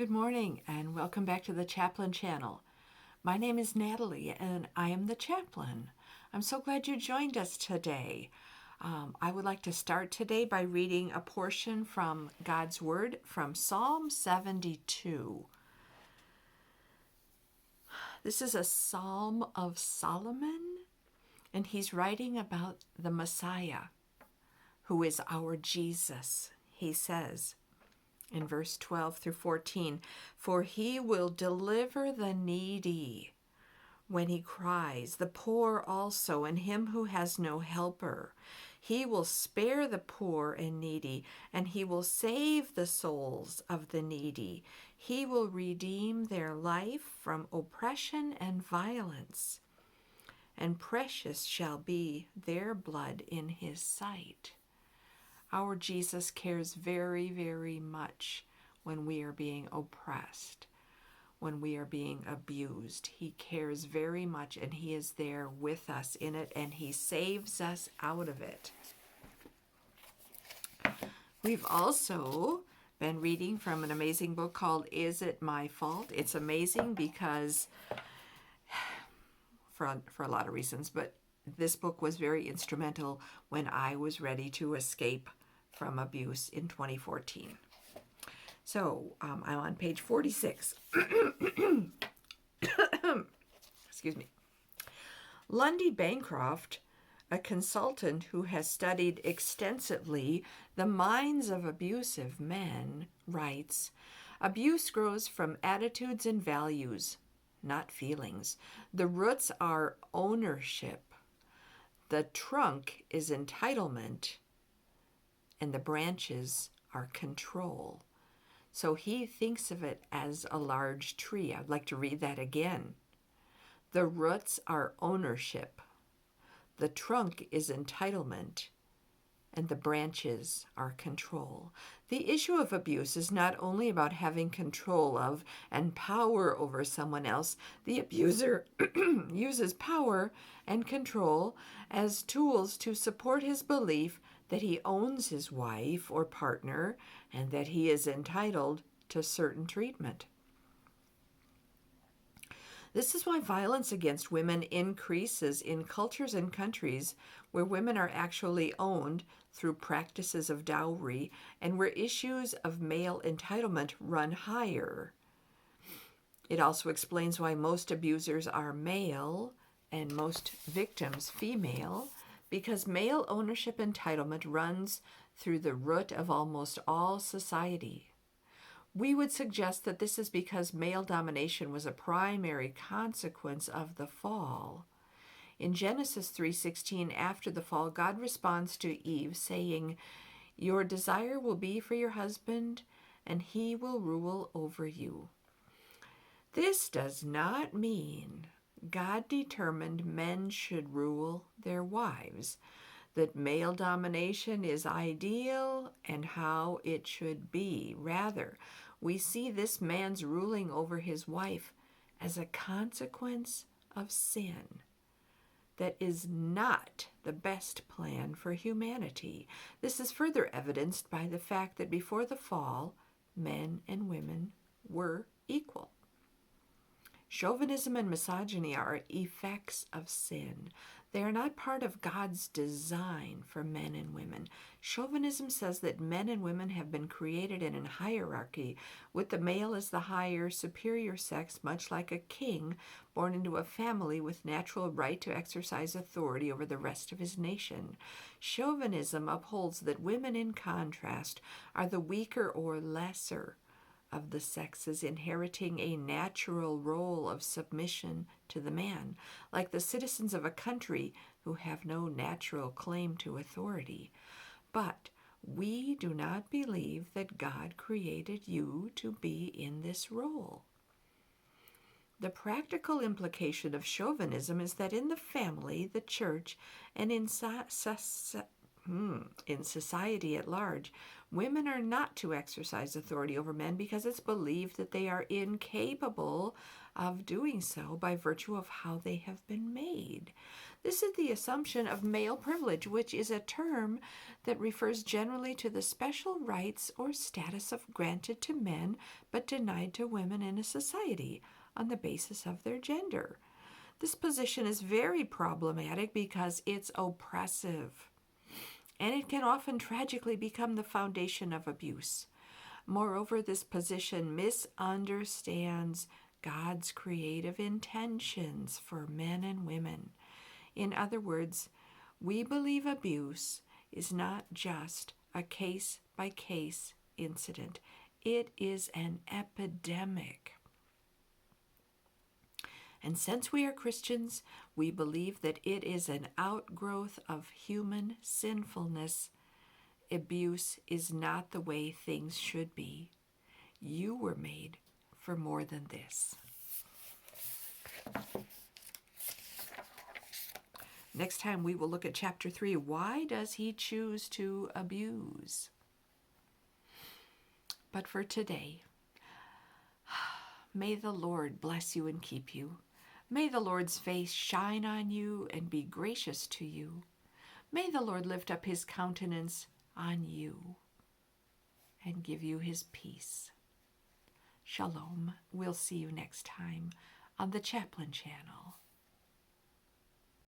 Good morning and welcome back to the Chaplain channel. My name is Natalie and I am the Chaplain. I'm so glad you joined us today. I would like to start today by reading a portion from God's Word from Psalm 72. This is a Psalm of Solomon, and he's writing about the Messiah, who is our Jesus. He says, in verse 12 through 14, "For he will deliver the needy when he cries, the poor also, and him who has no helper. He will spare the poor and needy, and he will save the souls of the needy. He will redeem their life from oppression and violence, and precious shall be their blood in his sight." Our Jesus cares very, very much when we are being oppressed, when we are being abused. He cares very much, and he is there with us in it, and he saves us out of it. We've also been reading from an amazing book called Is It My Fault? It's amazing because, for a lot of reasons, but this book was very instrumental when I was ready to escape from abuse in 2014. So I'm on page 46. Excuse me. Lundy Bancroft, a consultant who has studied extensively the minds of abusive men, writes, "Abuse grows from attitudes and values, not feelings. The roots are ownership. The trunk is entitlement, and the branches are control." So he thinks of it as a large tree. I'd like to read that again. The roots are ownership. The trunk is entitlement, and the branches are control. The issue of abuse is not only about having control of and power over someone else. The abuser uses power and control as tools to support his belief that he owns his wife or partner and that he is entitled to certain treatment. This is why violence against women increases in cultures and countries where women are actually owned through practices of dowry and where issues of male entitlement run higher. It also explains why most abusers are male and most victims female, because male ownership entitlement runs through the root of almost all society. We would suggest that this is because male domination was a primary consequence of the fall. In Genesis 3:16, after the fall, God responds to Eve saying, "Your desire will be for your husband, and he will rule over you." This does not mean God determined men should rule their wives, that male domination is ideal and how it should be. Rather, we see this man's ruling over his wife as a consequence of sin that is not the best plan for humanity. This is further evidenced by the fact that before the fall, men and women were equal. Chauvinism and misogyny are effects of sin. They are not part of God's design for men and women. Chauvinism says that men and women have been created in a hierarchy, with the male as the higher, superior sex, much like a king born into a family with natural right to exercise authority over the rest of his nation. Chauvinism upholds that women, in contrast, are the weaker or lesser of the sexes, inheriting a natural role of submission to the man, like the citizens of a country who have no natural claim to authority. But we do not believe that God created you to be in this role. The practical implication of chauvinism is that in the family, the church, and in society at large, Women are not to exercise authority over men because it's believed that they are incapable of doing so by virtue of how they have been made. This is the assumption of male privilege, which is a term that refers generally to the special rights or status of granted to men but denied to women in a society on the basis of their gender. This position is very problematic because it's oppressive, and it can often tragically become the foundation of abuse. Moreover, this position misunderstands God's creative intentions for men and women. In other words, we believe abuse is not just a case-by-case incident. It is an epidemic. And since we are Christians, we believe that it is an outgrowth of human sinfulness. Abuse is not the way things should be. You were made for more than this. Next time we will look at chapter 3. Why does he choose to abuse? But for today, may the Lord bless you and keep you. May the Lord's face shine on you and be gracious to you. May the Lord lift up his countenance on you and give you his peace. Shalom. We'll see you next time on the Chaplain channel.